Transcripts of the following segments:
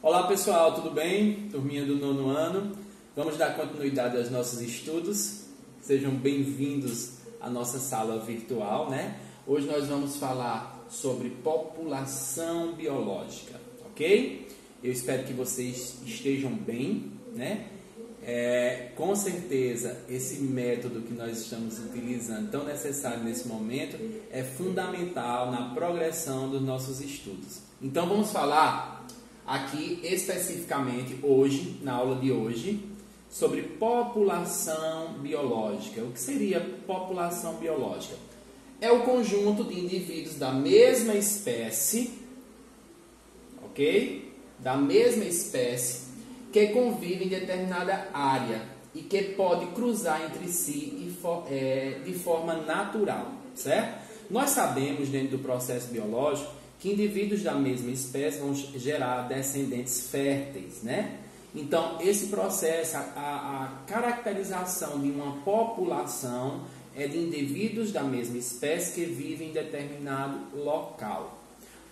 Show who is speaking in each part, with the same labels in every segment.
Speaker 1: Olá pessoal, tudo bem? Turminha do 9º ano. Vamos dar continuidade aos nossos estudos. Sejam bem-vindos à nossa sala virtual, né? Hoje nós vamos falar sobre população biológica, ok? Eu espero que vocês estejam bem, né? Com certeza esse método que nós estamos utilizando, tão necessário nesse momento, é fundamental na progressão dos nossos estudos. Então vamos falar aqui especificamente hoje, na aula de hoje, sobre população biológica. O que seria população biológica? É o conjunto de indivíduos da mesma espécie, ok? Da mesma espécie, que convivem em determinada área e que pode cruzar entre si de forma natural, certo? Nós sabemos, dentro do processo biológico, que indivíduos da mesma espécie vão gerar descendentes férteis, né? Então, esse processo, a caracterização de uma população é de indivíduos da mesma espécie que vivem em determinado local.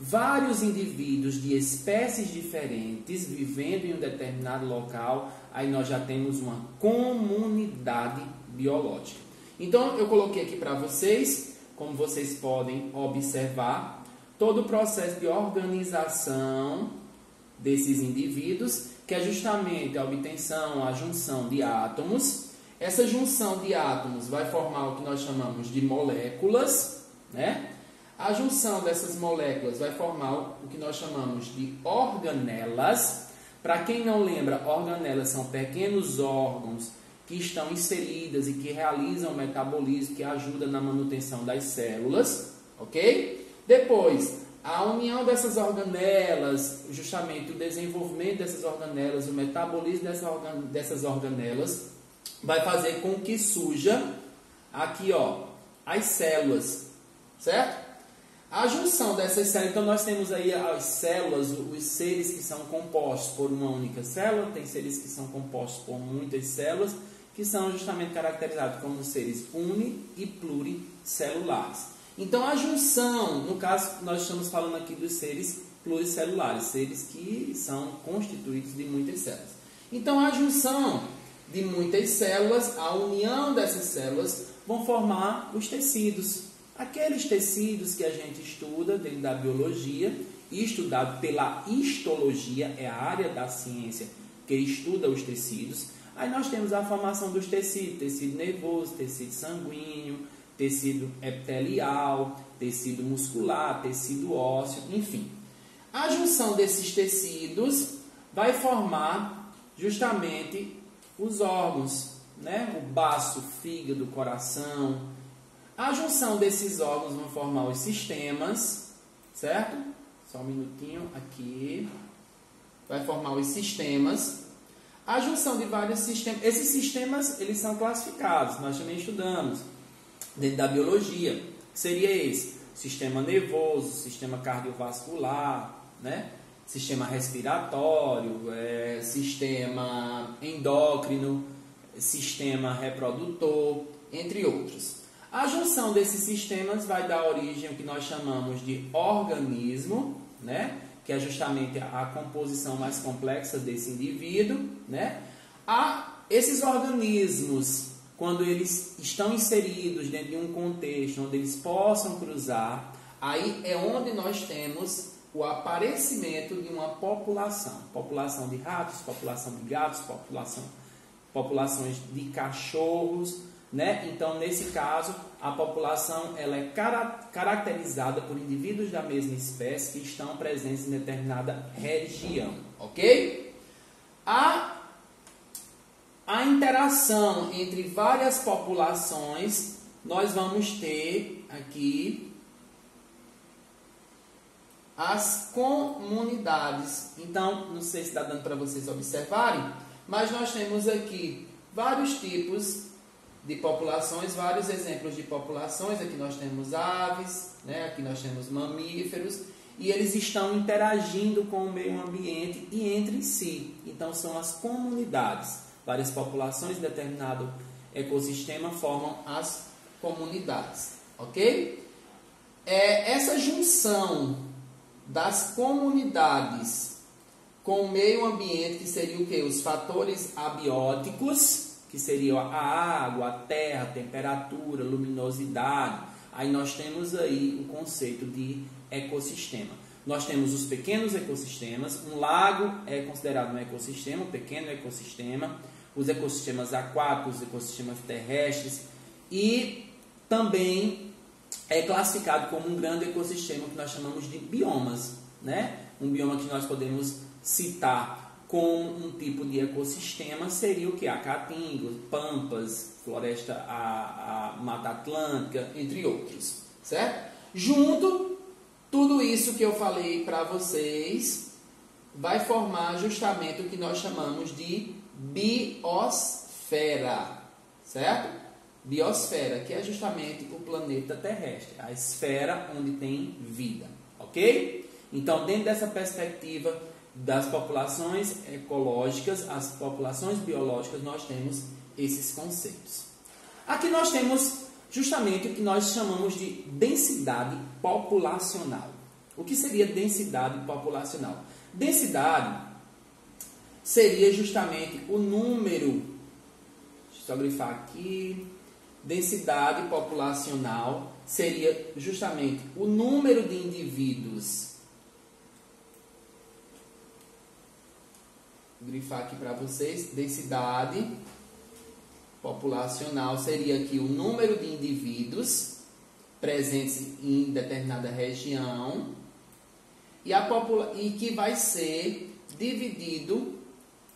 Speaker 1: Vários indivíduos de espécies diferentes vivendo em um determinado local, aí nós já temos uma comunidade biológica. Então, eu coloquei aqui para vocês, como vocês podem observar, todo o processo de organização desses indivíduos, que é justamente a obtenção, a junção de átomos. Essa junção de átomos vai formar o que nós chamamos de moléculas, né? A junção dessas moléculas vai formar o que nós chamamos de organelas. Para quem não lembra, organelas são pequenos órgãos que estão inseridas e que realizam o metabolismo, que ajuda na manutenção das células, ok? Depois, a união dessas organelas, justamente o desenvolvimento dessas organelas, o metabolismo dessas organelas, vai fazer com que surja aqui, ó, as células, certo? A junção dessas células, então nós temos aí as células, os seres que são compostos por uma única célula, tem seres que são compostos por muitas células, que são justamente caracterizados como seres uni- e pluricelulares. Então, a junção, no caso, nós estamos falando aqui dos seres pluricelulares, seres que são constituídos de muitas células. Então, a junção de muitas células, a união dessas células, vão formar os tecidos. Aqueles tecidos que a gente estuda dentro da biologia, estudado pela histologia, é a área da ciência que estuda os tecidos. Aí nós temos a formação dos tecidos, tecido nervoso, tecido sanguíneo, tecido epitelial, tecido muscular, tecido ósseo, enfim. A junção desses tecidos vai formar justamente os órgãos, né? O baço, o fígado, o coração. A junção desses órgãos vão formar os sistemas, certo? Só um minutinho aqui. Vai formar os sistemas. A junção de vários sistemas. Esses sistemas, eles são classificados, nós também estudamos dentro da biologia, que seria esse: sistema nervoso, sistema cardiovascular, né? Sistema respiratório, sistema endócrino, sistema reprodutor, entre outros. A junção desses sistemas vai dar origem ao que nós chamamos de organismo, né? Que é justamente a composição mais complexa desse indivíduo, né? Esses organismos, quando eles estão inseridos dentro de um contexto onde eles possam cruzar, aí é onde nós temos o aparecimento de uma população. População de ratos, população de gatos, populações de cachorros, né? Então, nesse caso, a população ela é caracterizada por indivíduos da mesma espécie que estão presentes em determinada região, ok? A interação entre várias populações, nós vamos ter aqui as comunidades. Então, não sei se está dando para vocês observarem, mas nós temos aqui vários tipos de populações, vários exemplos de populações. Aqui nós temos aves, né? Aqui nós temos mamíferos, e eles estão interagindo com o meio ambiente e entre si. Então, são as comunidades. Várias populações de determinado ecossistema formam as comunidades, ok? Essa junção das comunidades com o meio ambiente, que seria o quê? Os fatores abióticos, que seriam a água, a terra, a temperatura, luminosidade. Aí nós temos aí o conceito de ecossistema. Nós temos os pequenos ecossistemas. Um lago é considerado um ecossistema, um pequeno ecossistema. Os ecossistemas aquáticos, os ecossistemas terrestres. E também é classificado como um grande ecossistema que nós chamamos de biomas, né? Um bioma que nós podemos citar como um tipo de ecossistema seria o que? A caatinga, pampas, floresta, a Mata Atlântica, entre outros, certo? Junto, tudo isso que eu falei para vocês vai formar justamente o que nós chamamos de biosfera, certo? Biosfera, que é justamente o planeta terrestre, a esfera onde tem vida, ok? Então, dentro dessa perspectiva das populações ecológicas, as populações biológicas, nós temos esses conceitos. Aqui nós temos justamente o que nós chamamos de densidade populacional. O que seria densidade populacional? Densidade seria justamente o número, deixa eu só grifar aqui, densidade populacional seria justamente o número de indivíduos. Vou grifar aqui para vocês, densidade populacional seria aqui o número de indivíduos presentes em determinada região e que vai ser dividido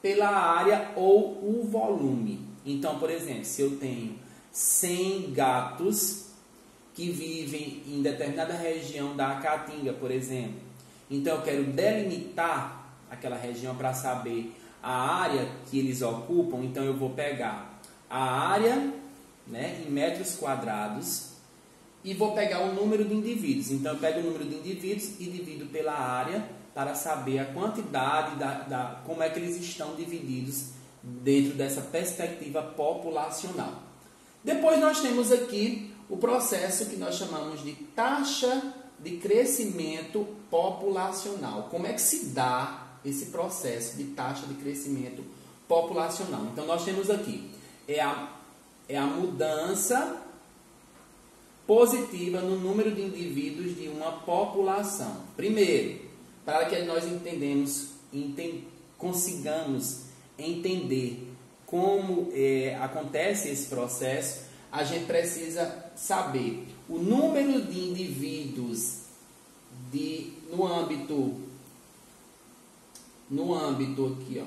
Speaker 1: pela área ou o volume. Então, por exemplo, se eu tenho 100 gatos que vivem em determinada região da Caatinga, por exemplo, então eu quero delimitar aquela região para saber a área que eles ocupam, então eu vou pegar a área, né, em metros quadrados e vou pegar o número de indivíduos. Então eu pego o número de indivíduos e divido pela área para saber a quantidade, como é que eles estão divididos dentro dessa perspectiva populacional. Depois nós temos aqui o processo que nós chamamos de taxa de crescimento populacional. Como é que se dá esse processo de taxa de crescimento populacional? Então nós temos aqui a mudança positiva no número de indivíduos de uma população. Primeiro, para que nós consigamos entender como acontece esse processo, a gente precisa saber o número de indivíduos no aqui, ó,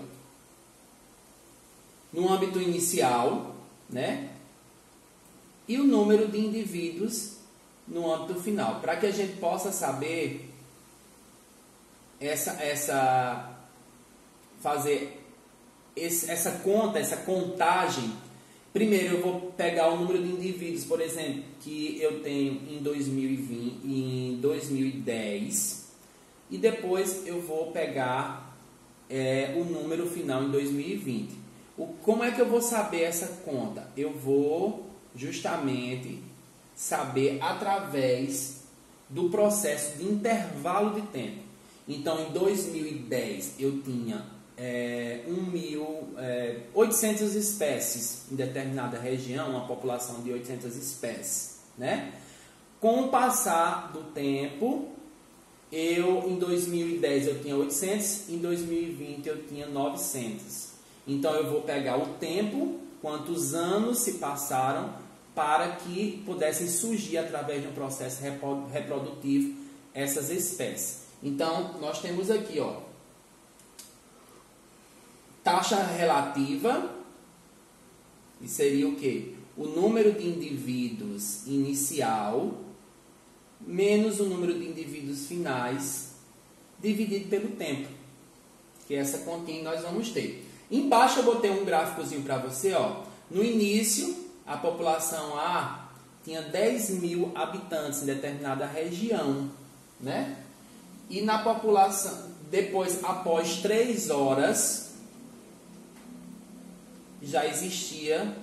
Speaker 1: no âmbito inicial, né? E o número de indivíduos no âmbito final, para que a gente possa saber fazer essa conta, essa contagem. Primeiro eu vou pegar o número de indivíduos, por exemplo, que eu tenho em 2020 e em 2010, e depois eu vou pegar o número final em 2020. Como é que eu vou saber essa conta? Eu vou justamente saber através do processo de intervalo de tempo. Então, em 2010 eu tinha 800 espécies em determinada região, uma população de 800 espécies, né? Com o passar do tempo, em 2010 eu tinha 800, em 2020 eu tinha 900. Então eu vou pegar o tempo, quantos anos se passaram para que pudessem surgir através de um processo reprodutivo essas espécies. Então nós temos aqui, ó, taxa relativa, e seria o quê? O número de indivíduos inicial menos o número de indivíduos finais dividido pelo tempo, que é essa continha que nós vamos ter. Embaixo eu botei um gráficozinho para você, ó. No início, a população A tinha 10.000 habitantes em determinada região, né? E na população, depois, após 3 horas, já existia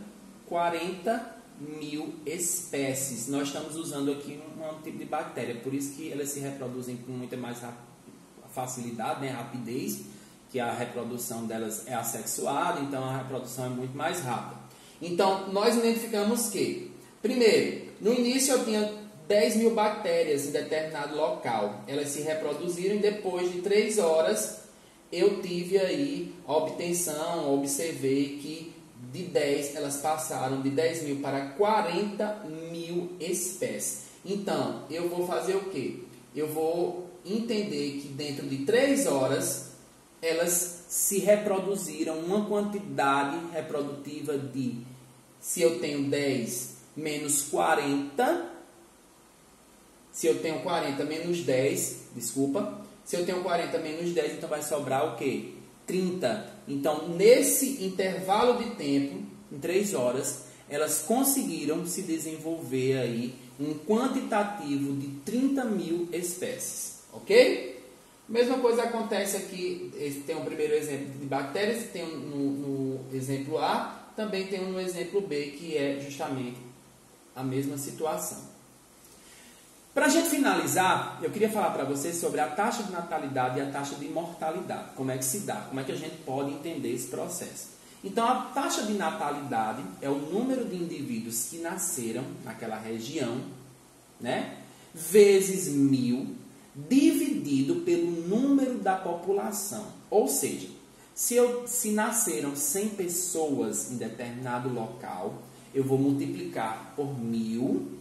Speaker 1: 40.000 espécies. Nós estamos usando aqui um tipo de bactéria, por isso que elas se reproduzem com muita mais facilidade, né, rapidez, que a reprodução delas é assexuada, então a reprodução é muito mais rápida. Então, nós identificamos que, primeiro, no início eu tinha 10 mil bactérias em determinado local. Elas se reproduziram e depois de 3 horas eu tive aí a obtenção, observei que de 10 elas passaram de 10 mil para 40 mil espécies. Então, eu vou fazer o quê? Eu vou entender que dentro de 3 horas elas se reproduziram uma quantidade reprodutiva de, se eu tenho 10 menos 40, se eu tenho 40 menos 10, desculpa, se eu tenho 40 menos 10, então vai sobrar o quê? 30. Então, nesse intervalo de tempo, em 3 horas, elas conseguiram se desenvolver aí um quantitativo de 30 mil espécies, ok? Mesma coisa acontece aqui, tem um primeiro exemplo de bactérias, tem no exemplo A, também tem no exemplo B, que é justamente a mesma situação. Para a gente finalizar, eu queria falar para vocês sobre a taxa de natalidade e a taxa de mortalidade. Como é que se dá? Como é que a gente pode entender esse processo? Então, a taxa de natalidade é o número de indivíduos que nasceram naquela região, né, vezes 1000, dividido pelo número da população. Ou seja, se nasceram 100 pessoas em determinado local, eu vou multiplicar por 1000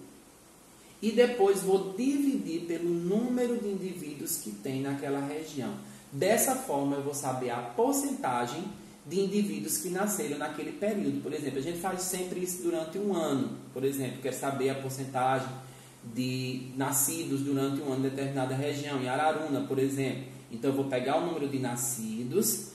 Speaker 1: e depois vou dividir pelo número de indivíduos que tem naquela região. Dessa forma, eu vou saber a porcentagem de indivíduos que nasceram naquele período. Por exemplo, a gente faz sempre isso durante um ano. Por exemplo, quer saber a porcentagem de nascidos durante um ano em determinada região, em Araruna, por exemplo. Então, eu vou pegar o número de nascidos,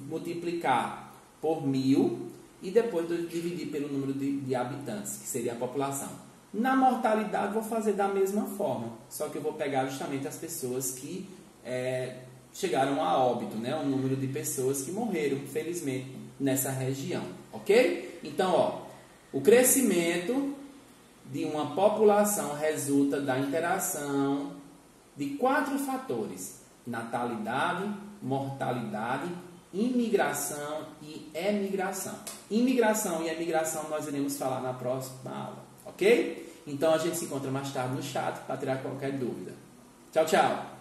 Speaker 1: multiplicar por 1000 e depois dividir pelo número de habitantes, que seria a população. Na mortalidade, vou fazer da mesma forma, só que eu vou pegar justamente as pessoas que chegaram a óbito, né? O número de pessoas que morreram, infelizmente, nessa região, ok? Então, ó, o crescimento de uma população resulta da interação de 4 fatores: natalidade, mortalidade, imigração e emigração. Imigração e emigração nós iremos falar na próxima aula, ok? Então a gente se encontra mais tarde no chat para tirar qualquer dúvida. Tchau, tchau!